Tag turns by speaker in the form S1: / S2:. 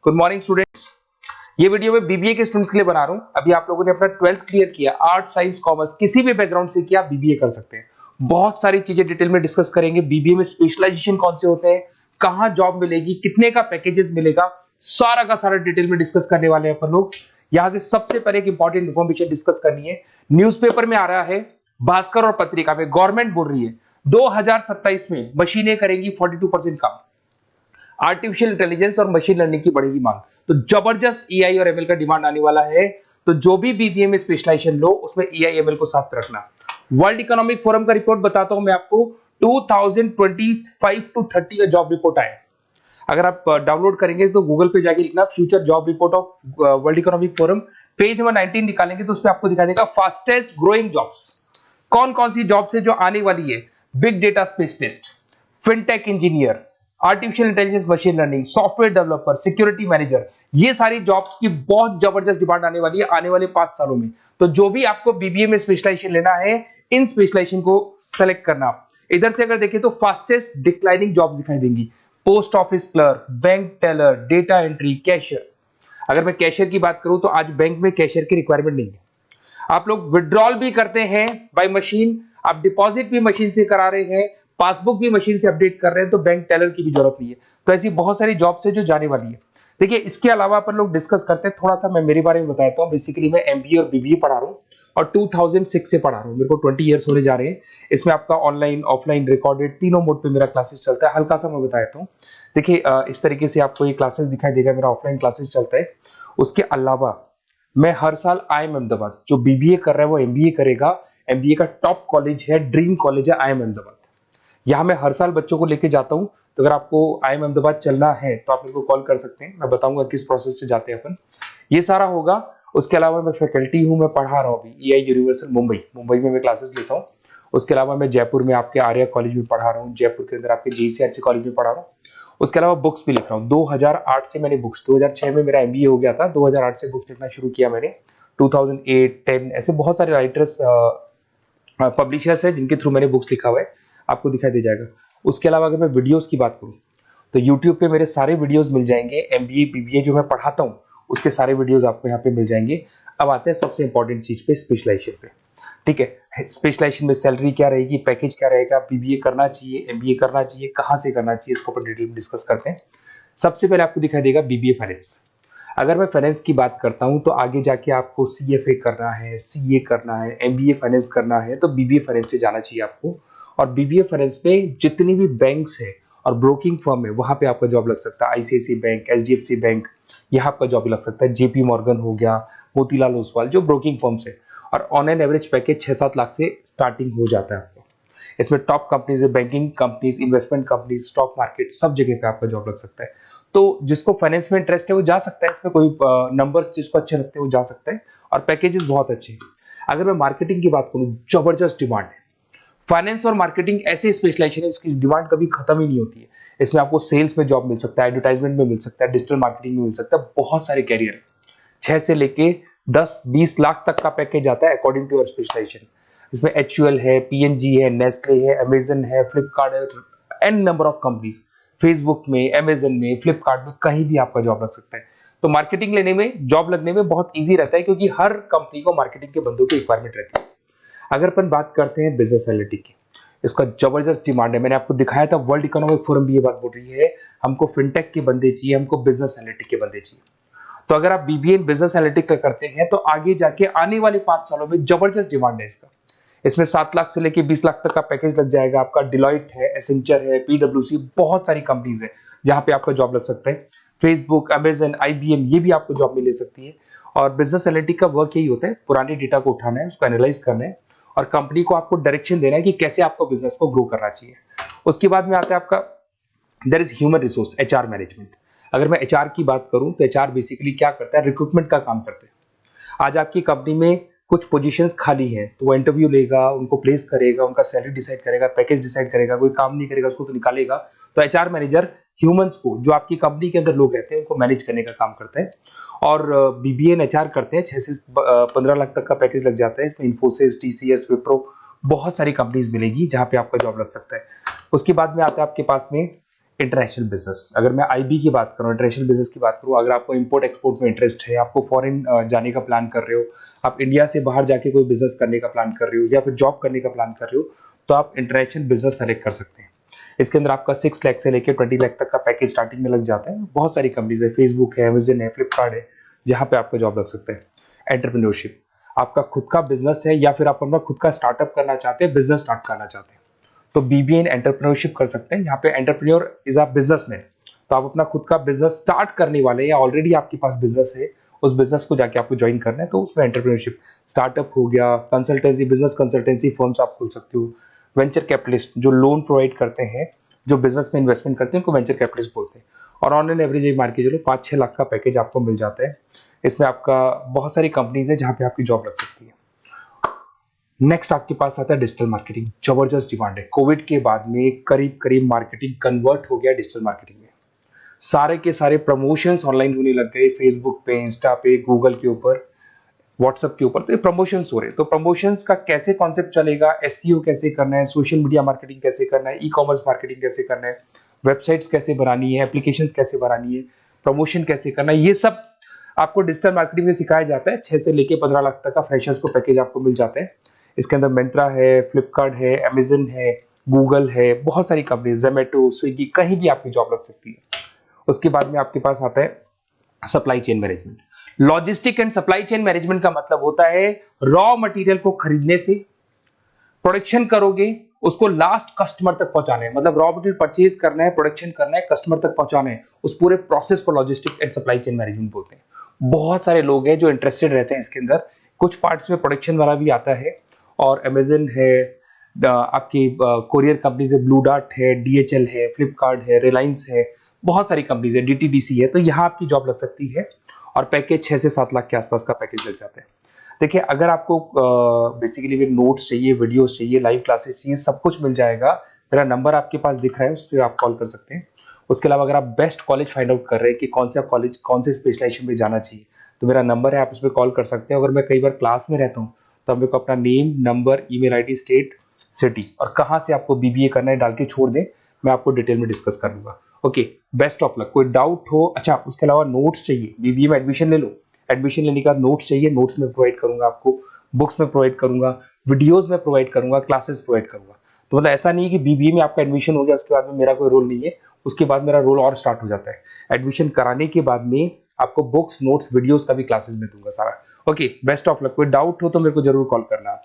S1: Good morning students. ये video मैं BBA के स्टूडेंट्स के लिए बना रहा हूँ। अभी आप लोगों ने अपना 12th क्लियर किया, आर्ट साइंस कॉमर्स किसी भी बैकग्राउंड से किया, बीबीए कर सकते हैं। बहुत सारी चीजें डिटेल में डिस्कस करेंगे। बीबीए में स्पेशलाइजेशन कौन से होते हैं, कहाँ जॉब मिलेगी, कितने का पैकेजेस मिलेगा, सारा का सारा डिटेल में डिस्कस करने वाले हैं अपन लोग। यहाँ से सबसे पहले एक इंपॉर्टेंट इन्फॉर्मेशन डिस्कस करनी है। न्यूज़पेपर में आ रहा है, भास्कर और पत्रिका में गवर्नमेंट बोल रही है 2027 में मशीनें करेंगी 42% काम। आर्टिफिशियल इंटेलिजेंस और मशीन लर्निंग की बढ़ेगी मांग, तो जबरदस्त एआई और एमएल का डिमांड आने वाला है। तो जो भी बीबीए में स्पेशलाइजेशन लो उसमें एआई एमएल को साथ रखना। वर्ल्ड इकोनॉमिक फोरम का रिपोर्ट बताता हूं मैं आपको, 2025 टू 30 का जॉब रिपोर्ट आया। अगर आप डाउनलोड करेंगे तो गूगल पे जाके लिखना future job report of world economic forum, page number 19 निकालेंगे तो उसमें आपको दिखा देगा फास्टेस्ट ग्रोइंग जॉब्स कौन कौन सी जॉब्स है जो आने वाली है। Big data specialist, fintech engineer, artificial intelligence machine learning, software developer, security manager, ये सारी जॉब्स की बहुत जबरदस्त डिमांड आने वाली है आने वाले 5 सालों में। तो जो भी आपको बीबीए में स्पेशलाइजेशन लेना है, इन स्पेशलाइजेशन को सेलेक्ट करना। इधर से अगर देखें तो फास्टेस्ट डिक्लाइनिंग जॉब्स दिखाई देंगी, post office clerk, bank teller, data entry, cashier. अगर मैं कैशियर की बात करूं तो आज बैंक में कैशियर की रिक्वायरमेंट नहीं है। आप लोग विड्रॉल भी करते हैं बाय मशीन, आप डिपॉजिट भी मशीन से करा रहे हैं, पासबुक भी मशीन से अपडेट कर रहे हैं, तो बैंक टेलर की भी जरूरत नहीं है। तो ऐसी बहुत सारी जॉब्स है जो जाने वाली है। देखिए, इसके अलावा अपन लोग डिस्कस करते हैं, थोड़ा सा मैं मेरे बारे में बताता हूँ। बेसिकली मैं एमबीए और बीबीए पढ़ा रहा हूँ और 2006 से पढ़ा रहा हूँ। मेरे को 20 ईयर्स होने जा रहे हैं। इसमें आपका ऑनलाइन, ऑफलाइन, रिकॉर्डेड तीनों मोड पे मेरा क्लासेस चलता है। हल्का सा मैं बताता हूँ। देखिए, इस तरीके से आपको ये क्लासेस दिखाई देगा, मेरा ऑफलाइन क्लासेस चलता है। उसके अलावा मैं हर साल आईएम अहमदाबाद, जो बीबीए कर रहा है वो एमबीए करेगा। एमबीए का टॉप कॉलेज है, ड्रीम कॉलेज है आईएम अहमदाबाद। यहाँ मैं हर साल बच्चों को लेके जाता हूँ। तो अगर आपको आईएम अहमदाबाद चलना है तो आप मेरे को कॉल कर सकते हैं, मैं बताऊंगा किस प्रोसेस से जाते हैं अपन। ये सारा होगा। उसके अलावा मैं फैकल्टी हूँ, मैं पढ़ा रहा हूँ अभी एआई यूनिवर्सल मुंबई में मैं क्लासेस लेता हूँ। उसके अलावा मैं जयपुर में आपके आर्या कॉलेज में पढ़ा रहा हूँ, जयपुर के अंदर आपके जीसीआरसी कॉलेज में पढ़ा रहा हूँ। उसके अलावा बुक्स भी लिख रहा हूँ। 2008 से मैंने बुक्स, 2006 में मेरा एमबीए हो गया था, 2008 से बुक्स लिखना शुरू किया मैंने। 2008, 10 ऐसे बहुत सारे राइटर्स, पब्लिशर्स है जिनके थ्रू मैंने बुक्स लिखा हुआ है, आपको दिखाई दे जाएगा। उसके अलावा अगर मैं वीडियोस की बात करूं तो यूट्यूब पे मेरे सारे वीडियोस मिल जाएंगे। एमबीए बीबीए जो मैं पढ़ाता हूं उसके सारे वीडियोस आपको यहाँ पे मिल जाएंगे। अब आते हैं सबसे इंपॉर्टेंट चीज पे, स्पेशलाइजेशन पे। ठीक है, स्पेशलाइजेशन में सैलरी क्या रहेगी, पैकेज क्या रहेगा, बीबीए करना चाहिए, एमबीए करना चाहिए, कहाँ से करना चाहिए, इसको अपन डिटेल में डिस्कस करते हैं। सबसे पहले आपको दिखाई देगा बीबीए फाइनेंस। अगर मैं फाइनेंस की बात करता हूं तो आगे जाके आपको सीएफए करना है, सीए करना है, एमबीए फाइनेंस करना है, तो बीबीए फाइनेंस से जाना चाहिए आपको। और बीबीए फाइनेंस में जितनी भी बैंक्स है और ब्रोकिंग फर्म है वहां पे आपका जॉब लग सकता है। आईसीआईसीआई बैंक, एचडीएफसी बैंक, यहाँ आपका जॉब लग सकता है। जेपी मॉर्गन हो गया, मोतीलाल ओसवाल, जो ब्रोकिंग फर्म्स है। और on an average package 6-7 lakh से स्टार्टिंग हो जाता है आपको। इसमें टॉप कंपनीज है, banking companies, investment companies, stock market, सब जगह पे आपका जॉब लग सकता है। तो जिसको फाइनेंस में इंटरेस्ट है वो जा सकता है, इसमें कोई नंबर्स जिसको अच्छे लगते हैं वो जा सकता है, और पैकेजेस बहुत अच्छे हैं। अगर मैं मार्केटिंग की बात करूं, जबरदस्त डिमांड है। फाइनेंस और मार्केटिंग ऐसे स्पेशलाइजेशन है इसकी डिमांड कभी खत्म ही नहीं होती है। इसमें आपको सेल्स में जॉब मिल सकता है, एडवर्टाइजमेंट में मिल सकता है, डिजिटल मार्केटिंग में मिल सकता है, बहुत सारे कैरियर, 6 से लेके 10-20 लाख तक का पैकेज आता है अकॉर्डिंग टू योर स्पेशलाइजेशन। इसमें एचयूएल है, पीएनजी है, नेस्ले है, अमेजन है, फ्लिपकार्ट है, an number of companies. Facebook में, अमेजन में, फ्लिपकार्ट में, कहीं भी आपका जॉब लग सकता है। तो मार्केटिंग लेने में, जॉब लगने में बहुत ईजी रहता है, क्योंकि हर कंपनी को मार्केटिंग के बंदों की रिक्वायरमेंट रहती है। अगर अपन बात करते हैं बिजनेस एनालिटिक की, इसका जबरदस्त डिमांड है। मैंने आपको दिखाया था, वर्ल्ड इकोनॉमिक फोरम भी ये बात बोल रही है, हमको फिनटेक के बंदे चाहिए, हमको बिजनेस एनालिटिक के बंदे चाहिए। तो अगर आप बीबीए बिजनेस एनालिटिक का करते हैं तो आगे जाके आने वाले 5 सालों में जबरदस्त डिमांड है इसका। इसमें 7 लाख से लेके 20 लाख तक का पैकेज लग जाएगा आपका। डिलॉइट है, एसेंचर है, पीडब्ल्यूसी, बहुत सारी कंपनीज है जहां पे आपका जॉब लग सकता है। फेसबुक, अमेजन, आईबीएम, ये भी आपको जॉब में ले सकती है। और बिजनेस एनालिटिक का वर्क यही होता है, पुराने डेटा को उठाना है, उसको एनालाइज करना है और कंपनी को आपको डायरेक्शन देना है कि कैसे आपको बिजनेस को ग्रो करना चाहिए। उसके बाद में आता है आपका there is human resource, HR management. अगर मैं एचआर की बात करूं तो एचआर बेसिकली क्या करता है, रिक्रूटमेंट का काम करते हैं। आज आपकी कंपनी में कुछ पोजीशंस खाली हैं तो वो इंटरव्यू लेगा, उनको प्लेस करेगा, उनका सैलरी डिसाइड करेगा, पैकेज डिसाइड करेगा, कोई काम नहीं करेगा उसको तो निकालेगा। तो एचआर मैनेजर ह्यूमंस को, जो आपकी कंपनी के अंदर लोग रहते हैं, उनको मैनेज करने का काम करता है। और बीबीए एचआर करते हैं, 6 से 15 लाख तक का पैकेज लग जाता है। इसमें इन्फोसिस, टीसीएस, विप्रो, बहुत सारी कंपनीज मिलेगी जहां पे आपका जॉब लग सकता है। उसके बाद में आता है आपके पास में इंटरनेशनल बिजनेस, अगर मैं आईबी की बात करूं, इंटरनेशनल बिजनेस की बात करूं, अगर आपको इंपोर्ट एक्सपोर्ट में इंटरेस्ट है, आपको फॉरेन जाने का प्लान कर रहे हो, आप इंडिया से बाहर जाके कोई बिजनेस करने का प्लान कर रहे हो या फिर जॉब करने का प्लान कर रहे हो, तो आप इंटरनेशनल बिजनेस सेलेक्ट कर सकते हैं। इसके अंदर आपका 6 लाख से लेकर 20 लाख तक का पैकेज स्टार्टिंग में लग जाता है। बहुत सारी कंपनीज है, फेसबुक है, अमेजन है, फ्लिपकार्ट है, जहां पे आपका जॉब लग सकता है। एंटरप्रेन्योरशिप, आपका खुद का बिजनेस है या फिर आप अपना खुद का स्टार्टअप करना चाहते हैं, बिजनेस स्टार्ट करना चाहते हैं, तो बीबीए इन एंटरप्रेन्योरशिप कर सकते हैं। यहाँ पे एंटरप्रेन्योर इज अ बिजनेसमैन, तो आप अपना खुद का बिजनेस स्टार्ट करने वाले हैं या ऑलरेडी आपके पास बिजनेस है, उस बिजनेस को जाके आपको ज्वाइन करना है, तो उसमें एंटरप्रेन्योरशिप। स्टार्टअप हो गया, कंसल्टेंसी, बिजनेस कंसल्टेंसी फर्म्स आप खोल सकते हो। वेंचर कैपिटलिस्ट जो लोन प्रोवाइड करते हैं, जो बिजनेस में इन्वेस्टमेंट करते हैं, उनको वेंचर कैपिटलिस्ट बोलते हैं। और ऑन एन एवरेज एक मार्केट चलो 5-6 लाख का पैकेज आपको मिल जाता है। इसमें आपका बहुत सारी कंपनीज है जहां पे आपकी जॉब लग सकती है। नेक्स्ट आपके पास आता है डिजिटल मार्केटिंग। जबरदस्त डिमांड है, कोविड के बाद में करीब करीब मार्केटिंग कन्वर्ट हो गया डिजिटल मार्केटिंग में। सारे के सारे प्रमोशंस ऑनलाइन होने लग गए, फेसबुक पे, इंस्टा पे, गूगल के ऊपर, व्हाट्सएप के ऊपर, तो प्रमोशंस हो रहे हैं। तो प्रमोशंस का कैसे कॉन्सेप्ट चलेगा, एसईओ कैसे करना है, सोशल मीडिया मार्केटिंग कैसे करना है, ई कॉमर्स मार्केटिंग कैसे करना है, वेबसाइट्स कैसे बनानी है, एप्लीकेशंस कैसे बनानी है, प्रमोशन कैसे करना है, ये सब आपको डिजिटल मार्केटिंग में सिखाया जाता है। 6 से लेके 15 लाख तक का फ्रेशर्स को पैकेज आपको मिल जाता है। इसके अंदर मिंत्रा है, फ्लिपकार्ट है, अमेजन है, गूगल है, बहुत सारी कंपनी, जोमेटो, स्विगी, कहीं भी आपकी जॉब लग सकती है। उसके बाद में आपके पास आता है supply chain management. Logistic and supply chain management का मतलब होता है रॉ मटेरियल को खरीदने से, प्रोडक्शन करोगे, उसको लास्ट कस्टमर तक पहुंचाना है, मतलब रॉ मटेरियल परचेज करना है, प्रोडक्शन करना है, कस्टमर तक पहुंचाना है, उस पूरे प्रोसेस को logistic and supply chain management बोलते हैं। बहुत सारे लोग हैं जो इंटरेस्टेड रहते हैं इसके अंदर। कुछ पार्ट्स में प्रोडक्शन वाला भी आता है, और अमेजन है, आपकी कोरियर कंपनीज है, ब्लू डार्ट है, डीएचएल है, फ्लिपकार्ट है, रिलायंस है, बहुत सारी कंपनीज है, डीटीडीसी है, तो यहाँ आपकी जॉब लग सकती है। और पैकेज 6 से 7 लाख के आसपास का पैकेज लग जाता है। देखिए, अगर आपको बेसिकली भी नोट्स चाहिए, वीडियोस चाहिए, लाइव क्लासेस चाहिए, सब कुछ मिल जाएगा। मेरा नंबर आपके पास दिख रहा है, उससे आप कॉल कर सकते हैं। उसके अलावा अगर आप बेस्ट कॉलेज फाइंड आउट कर रहे हैं कि कौन सा कॉलेज, कौन से स्पेशलाइजेशन में जाना चाहिए, तो मेरा नंबर है, आप उस पर कॉल कर सकते हैं। अगर मैं कई बार क्लास में रहता हूँ, तो आप मेरे को अपना name, number, email ID, state, city और कहाँ से आपको बीबीए करना है डाल के छोड़ दें, मैं आपको डिटेल में डिस्कस कर लूंगा। Okay, best of luck. कोई डाउट हो, अच्छा उसके अलावा नोट्स चाहिए, बीबीए में एडमिशन ले लो, एडमिशन लेने के बाद नोट्स चाहिए, नोट्स में प्रोवाइड करूंगा आपको, बुक्स में प्रोवाइड करूंगा, वीडियोस में प्रोवाइड करूंगा, क्लासेस प्रोवाइड करूंगा। तो मतलब ऐसा नहीं है कि बीबीए में आपका एडमिशन हो गया उसके बाद में मेरा कोई रोल नहीं है, उसके बाद मेरा रोल और स्टार्ट हो जाता है। एडमिशन कराने के बाद में आपको बुक्स, नोट्स, वीडियोस का भी क्लासेस में दूंगा सारा। Okay, best of luck. कोई डाउट हो तो मेरे को जरूर कॉल करना आप।